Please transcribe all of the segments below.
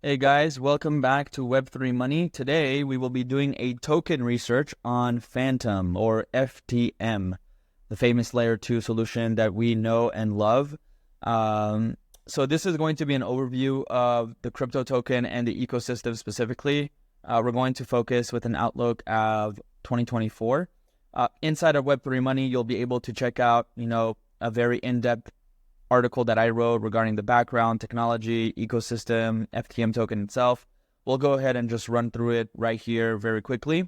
Hey guys, welcome back to Web3 Money. Today we will be doing a token research on Fantom or FTM, the famous layer 2 solution that we know and love. So this is going to be an overview of the crypto token and the ecosystem specifically. We're going to focus with an outlook of 2024. Inside of Web3 Money, you'll be able to check out, a very in-depth article that I wrote regarding the background, technology, ecosystem, FTM token itself. We'll go ahead and just run through it right here very quickly.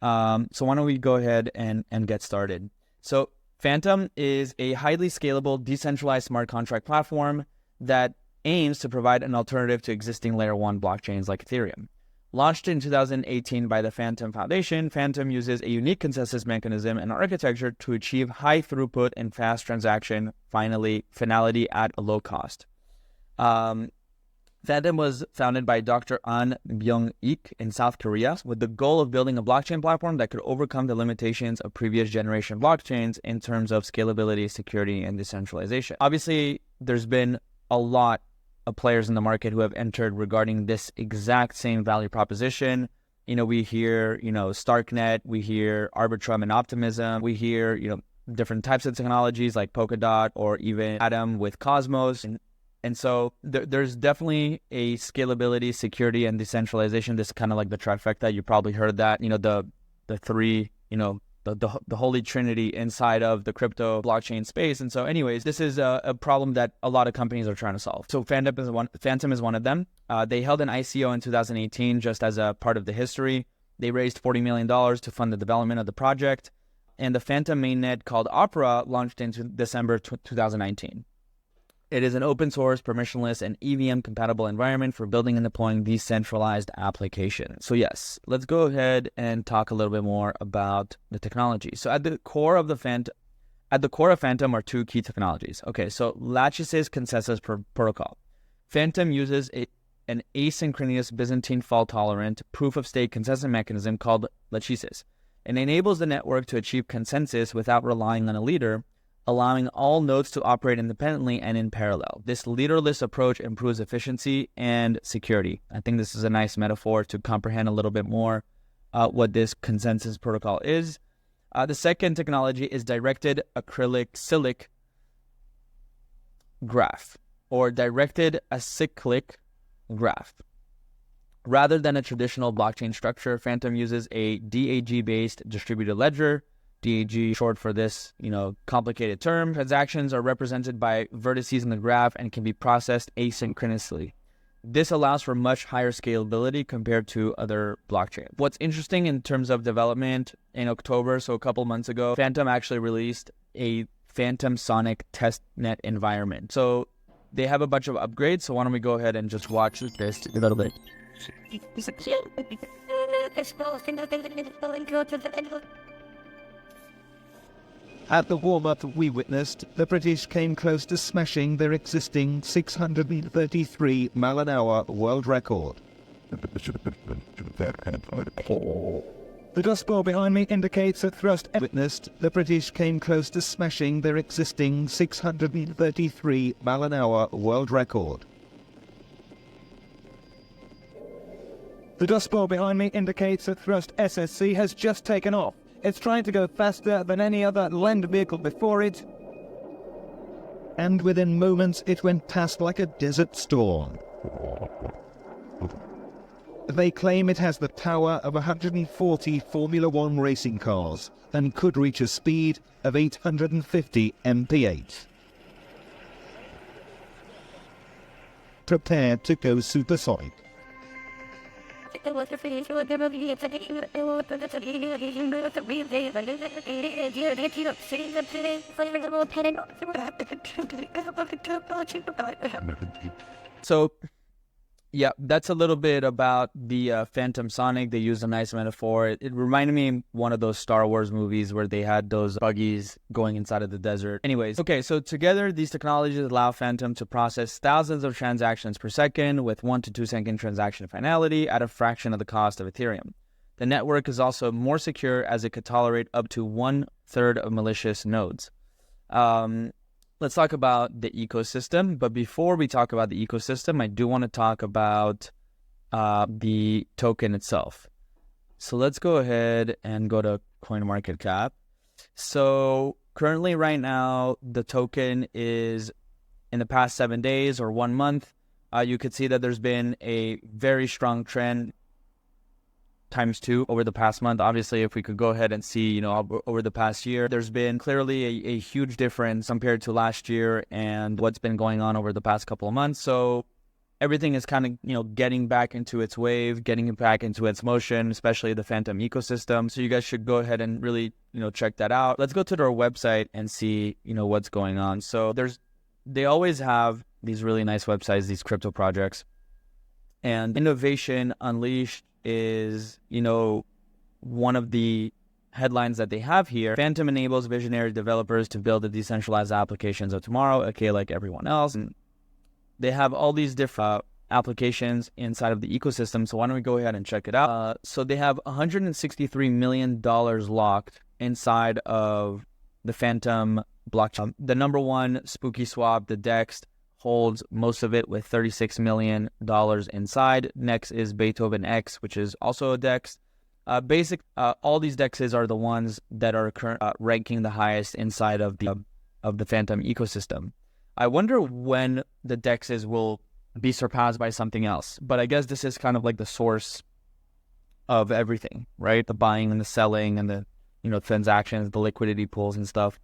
So why don't we go ahead and get started. So Fantom is a highly scalable, decentralized smart contract platform that aims to provide an alternative to existing layer 1 blockchains like Ethereum. Launched in 2018 by the Fantom Foundation, Fantom uses a unique consensus mechanism and architecture to achieve high throughput and fast transaction finality at a low cost. Fantom was founded by Dr. An Byung-ik in South Korea with the goal of building a blockchain platform that could overcome the limitations of previous generation blockchains in terms of scalability, security, and decentralization. Obviously, there's been a lot of players in the market who have entered regarding this exact same value proposition. We hear, Starknet, we hear Arbitrum and Optimism, we hear, different types of technologies like Polkadot or even Atom with Cosmos. And so there's definitely a scalability, security, and decentralization. This is kind of like the trifecta. You probably heard that, the three, the holy trinity inside of the crypto blockchain space. And so anyways, this is a problem that a lot of companies are trying to solve. So Fantom is one of them. They held an ICO in 2018 just as a part of the history. They raised $40 million to fund the development of the project. And the Fantom mainnet called Opera launched in December 2019. It is an open source, permissionless, and EVM compatible environment for building and deploying decentralized applications. So yes, let's go ahead and talk a little bit more about the technology. So at the core of Fantom are two key technologies. Okay, so Lachesis consensus protocol. Fantom uses an asynchronous Byzantine fault-tolerant proof-of-stake consensus mechanism called Lachesis. It enables the network to achieve consensus without relying on a leader, allowing all nodes to operate independently and in parallel. This leaderless approach improves efficiency and security. I think this is a nice metaphor to comprehend a little bit more what this consensus protocol is. The second technology is directed acyclic graph, or directed acyclic graph. Rather than a traditional blockchain structure, Fantom uses a DAG-based distributed ledger. DAG, short for this, complicated term. Transactions are represented by vertices in the graph and can be processed asynchronously. This allows for much higher scalability compared to other blockchains. What's interesting in terms of development, in October, so a couple months ago, Fantom actually released a Fantom Sonic testnet environment. So they have a bunch of upgrades, so why don't we go ahead and just watch this a little bit. At the warm-up we witnessed, the British came close to smashing their existing 633 mile an hour world record. The dust bowl behind me indicates that thrust witnessed, the British came close to smashing their existing 633 mile an hour world record. The dust bowl behind me indicates that thrust SSC has just taken off. It's trying to go faster than any other land vehicle before it, and within moments it went past like a desert storm. They claim it has the power of 140 Formula One racing cars and could reach a speed of 850 mph. Prepare to go supersonic. So, yeah, that's a little bit about the Fantom Sonic. They used a nice metaphor. It reminded me of one of those Star Wars movies where they had those buggies going inside of the desert. Anyways, okay, so together these technologies allow Fantom to process thousands of transactions per second with 1 to 2 second transaction finality at a fraction of the cost of Ethereum. The network is also more secure as it could tolerate up to 1/3 of malicious nodes. Let's talk about the ecosystem. But before we talk about the ecosystem, I do want to talk about the token itself. So let's go ahead and go to CoinMarketCap. So currently right now, the token is in the past 7 days or 1 month. You could see that there's been a very strong trend ×2 over the past month. Obviously, if we could go ahead and see, over the past year, there's been clearly a huge difference compared to last year and what's been going on over the past couple of months. So everything is kind of, getting back into its wave, getting it back into its motion, especially the Fantom ecosystem. So you guys should go ahead and really, check that out. Let's go to their website and see, what's going on. So they always have these really nice websites, these crypto projects. And Innovation Unleashed is, one of the headlines that they have here. Fantom enables visionary developers to build the decentralized applications of tomorrow, okay, like everyone else. And they have all these different applications inside of the ecosystem. So why don't we go ahead and check it out? So they have $163 million locked inside of the Fantom blockchain. The number one Spooky Swap, the DEX, holds most of it with $36 million inside. Next is Beethoven X, which is also a DEX. All these DEXs are the ones that are ranking the highest inside of the Fantom ecosystem. I wonder when the DEXs will be surpassed by something else. But I guess this is kind of like the source of everything, right? The buying and the selling and the transactions, the liquidity pools and stuff.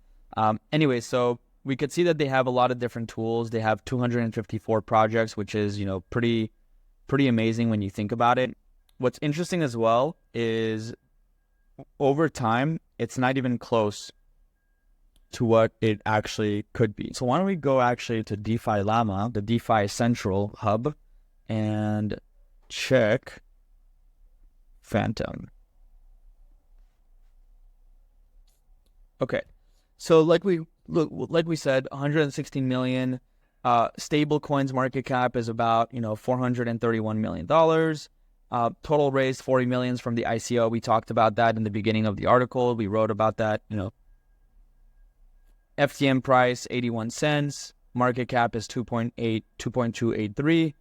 Anyway, so we could see that they have a lot of different tools. They have 254 projects, which is, pretty amazing when you think about it. What's interesting as well is over time, it's not even close to what it actually could be. So why don't we go actually to DeFi Llama, the DeFi Central hub, and check Fantom. Okay, so like we said, 116 million. Stable coins market cap is about $431 million. Total raised 40 million from the ICO. We talked about that in the beginning of the article. We wrote about that. FTM price 81 cents. Market cap is 2.283.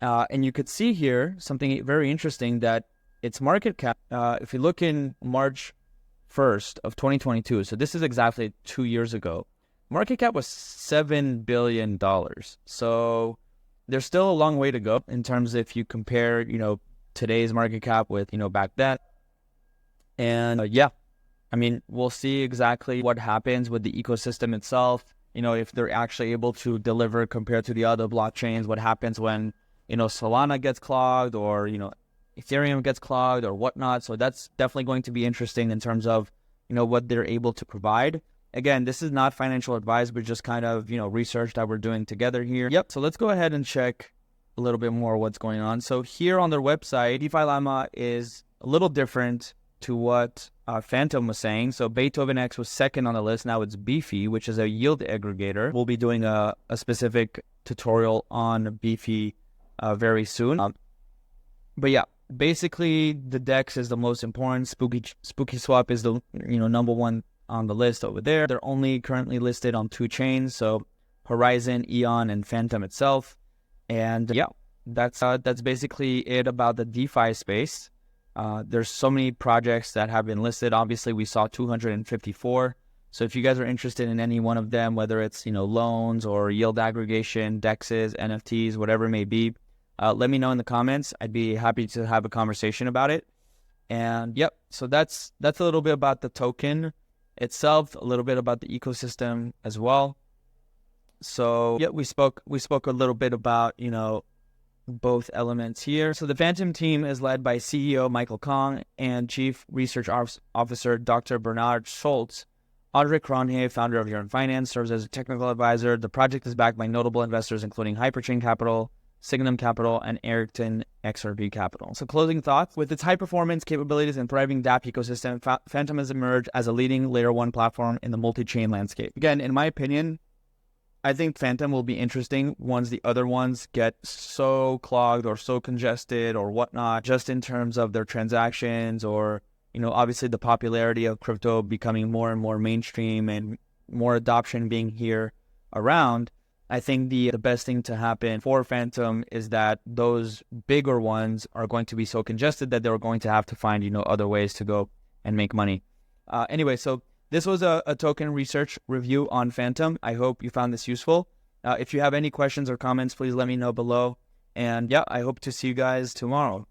And you could see here something very interesting, that its market cap, if you look in March 1st of 2022, so this is exactly 2 years ago, market cap was $7 billion. So there's still a long way to go in terms of if you compare, today's market cap with, back then. And we'll see exactly what happens with the ecosystem itself. If they're actually able to deliver compared to the other blockchains, what happens when, Solana gets clogged or, Ethereum gets clogged or whatnot. So that's definitely going to be interesting in terms of, what they're able to provide. Again, this is not financial advice, but just kind of, research that we're doing together here. Yep. So let's go ahead and check a little bit more what's going on. So here on their website, DeFi Llama is a little different to what Fantom was saying. So Beethoven X was second on the list. Now it's Beefy, which is a yield aggregator. We'll be doing a specific tutorial on Beefy very soon. But yeah, basically the DEX is the most important. Spooky Swap is the number one on the list over there. They're only currently listed on 2 chains, so Horizon, Eon, and Fantom itself. And yeah, that's basically it about the DeFi space. There's so many projects that have been listed. Obviously, we saw 254. So if you guys are interested in any one of them, whether it's loans or yield aggregation, DEXs, NFTs, whatever it may be, let me know in the comments. I'd be happy to have a conversation about it. And yep, so that's a little bit about the token itself, a little bit about the ecosystem as well. So yeah, we spoke a little bit about both elements here. So the Fantom team is led by CEO Michael Kong and Chief Research Officer Dr. Bernard Schultz. Andre Cronje, founder of Yearn Finance, serves as a technical advisor. The project is backed by notable investors including Hyperchain Capital, Signum Capital, and Ayrton XRP Capital. So closing thoughts, with its high performance capabilities and thriving dApp ecosystem, Fantom has emerged as a leading layer 1 platform in the multi-chain landscape. Again, in my opinion, I think Fantom will be interesting once the other ones get so clogged or so congested or whatnot, just in terms of their transactions or, obviously the popularity of crypto becoming more and more mainstream and more adoption being here around. I think the best thing to happen for Fantom is that those bigger ones are going to be so congested that they're going to have to find, other ways to go and make money. Anyway, so this was a token research review on Fantom. I hope you found this useful. If you have any questions or comments, please let me know below. And yeah, I hope to see you guys tomorrow.